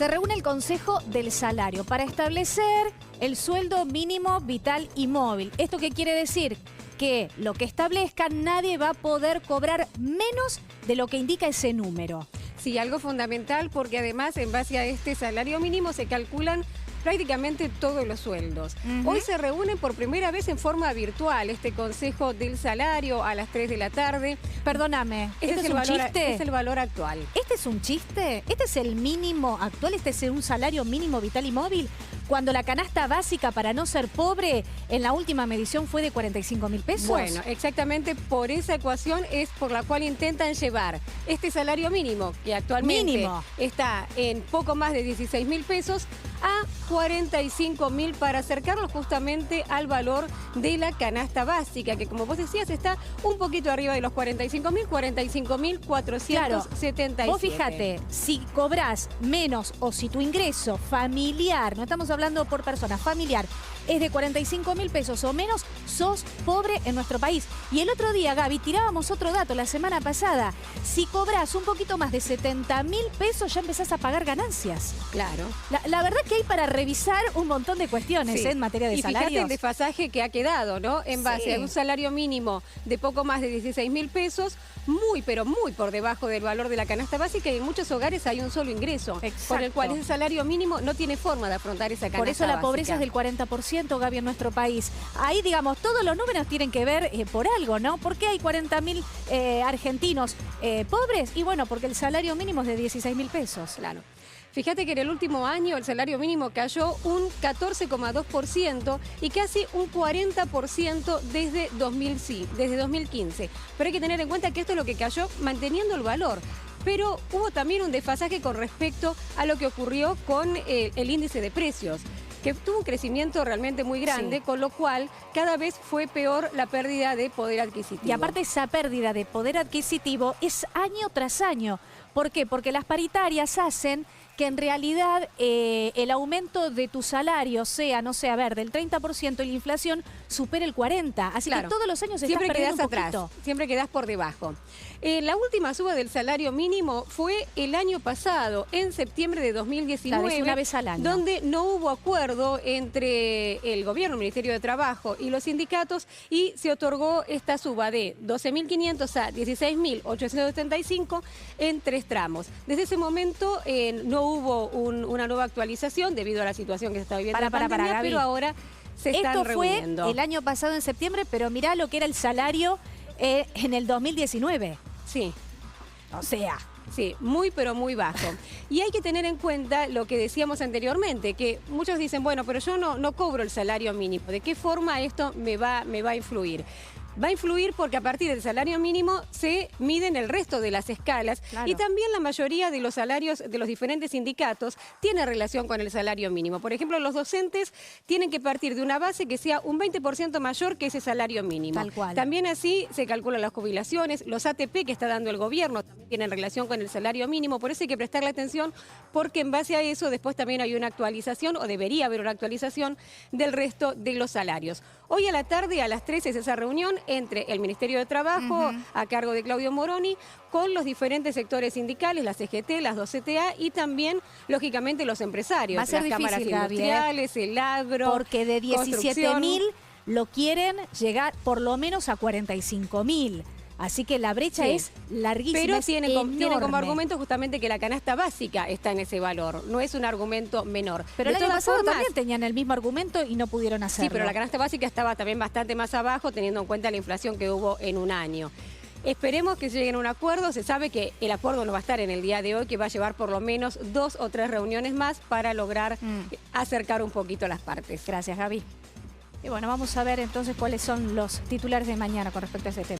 Se reúne el Consejo del Salario para establecer el sueldo mínimo vital y móvil. ¿Esto qué quiere decir? Que lo que establezcan nadie va a poder cobrar menos de lo que indica ese número. Sí, algo fundamental porque además en base a este salario mínimo se calculan prácticamente todos los sueldos. Hoy se reúnen por primera vez en forma virtual este Consejo del Salario a las 3 de la tarde. Perdóname, ¿este es un chiste? Es el valor actual. ¿Este es un chiste? ¿Este es el mínimo actual? ¿Este es un salario mínimo vital y móvil? Cuando la canasta básica para no ser pobre en la última medición fue de 45.000 pesos. Bueno, exactamente por esa ecuación es por la cual intentan llevar este salario mínimo, que actualmente está en poco más de 16.000 pesos, a 45.000 para acercarlo justamente al valor de la canasta básica, que como vos decías está un poquito arriba de los 45.000, 45.477. Claro, vos fíjate, si cobrás menos o si tu ingreso familiar, no estamos hablando por persona, familiar, es de 45.000 pesos o menos, sos pobre en nuestro país. Y el otro día, Gaby, tirábamos otro dato la semana pasada. Si cobrás un poquito más de 70.000 pesos, ya empezás a pagar ganancias. Claro. La verdad que hay para revisar un montón de cuestiones en materia de salarios. Y fíjate el desfasaje que ha quedado, ¿no? En base a un salario mínimo de poco más de 16.000 pesos, muy, pero muy por debajo del valor de la canasta básica, y en muchos hogares hay un solo ingreso. Exacto. Por el cual ese salario mínimo no tiene forma de afrontar esa canasta Por eso la básica. pobreza es del 40%, Gaby, en nuestro país. Ahí, digamos, todos los números tienen que ver por algo, ¿no? ¿Por qué hay 40.000 argentinos pobres? Y bueno, porque el salario mínimo es de 16.000 pesos. Claro. Fíjate que en el último año el salario mínimo cayó un 14,2% y casi un 40% desde 2015. Pero hay que tener en cuenta que esto es lo que cayó manteniendo el valor. Pero hubo también un desfasaje con respecto a lo que ocurrió con el índice de precios, que tuvo un crecimiento realmente muy grande, con lo cual cada vez fue peor la pérdida de poder adquisitivo. Y aparte esa pérdida de poder adquisitivo es año tras año. ¿Por qué? Porque las paritarias hacen que en realidad el aumento de tu salario sea, no sé, a ver, del 30% y la inflación supere el 40%. Así que todos los años estás perdiendo un poquito. Siempre quedás por debajo. La última suba del salario mínimo fue el año pasado, en septiembre de 2019. Claro, es una vez al año. Donde no hubo acuerdo entre el gobierno, el Ministerio de Trabajo y los sindicatos, y se otorgó esta suba de 12.500 a 16.875 en 3 tramos. Desde ese momento no hubo una nueva actualización debido a la situación que se está viviendo en la pandemia, Gaby. pero ahora se están reuniendo. Esto fue el año pasado en septiembre, pero mirá lo que era el salario en el 2019. Sí. O sea... Sí, muy pero muy bajo. Y hay que tener en cuenta lo que decíamos anteriormente, que muchos dicen, bueno, pero yo no cobro el salario mínimo. ¿De qué forma esto me va a influir? Va a influir porque a partir del salario mínimo se miden el resto de las escalas. Claro. Y también la mayoría de los salarios de los diferentes sindicatos tiene relación con el salario mínimo. Por ejemplo, los docentes tienen que partir de una base que sea un 20% mayor que ese salario mínimo. Tal cual. También así se calculan las jubilaciones, los ATP que está dando el gobierno también tienen relación con el salario mínimo. Por eso hay que prestarle atención, porque en base a eso después también hay una actualización, o debería haber una actualización del resto de los salarios. Hoy a la tarde, a las 13, es esa reunión entre el Ministerio de Trabajo, a cargo de Claudio Moroni, con los diferentes sectores sindicales, la CGT, las 2 CTA y también, lógicamente, los empresarios, va a ser las difícil, cámaras industriales, el agro, porque de 17.000 lo quieren llegar por lo menos a 45.000. Así que la brecha es larguísima. Pero tiene como argumento justamente que la canasta básica está en ese valor. No es un argumento menor. Pero el año pasado también tenían el mismo argumento y no pudieron hacerlo. Sí, pero la canasta básica estaba también bastante más abajo, teniendo en cuenta la inflación que hubo en un año. Esperemos que lleguen a un acuerdo. Se sabe que el acuerdo no va a estar en el día de hoy, que va a llevar por lo menos 2 o 3 reuniones más para lograr acercar un poquito las partes. Gracias, Gaby. Y bueno, vamos a ver entonces cuáles son los titulares de mañana con respecto a ese tema.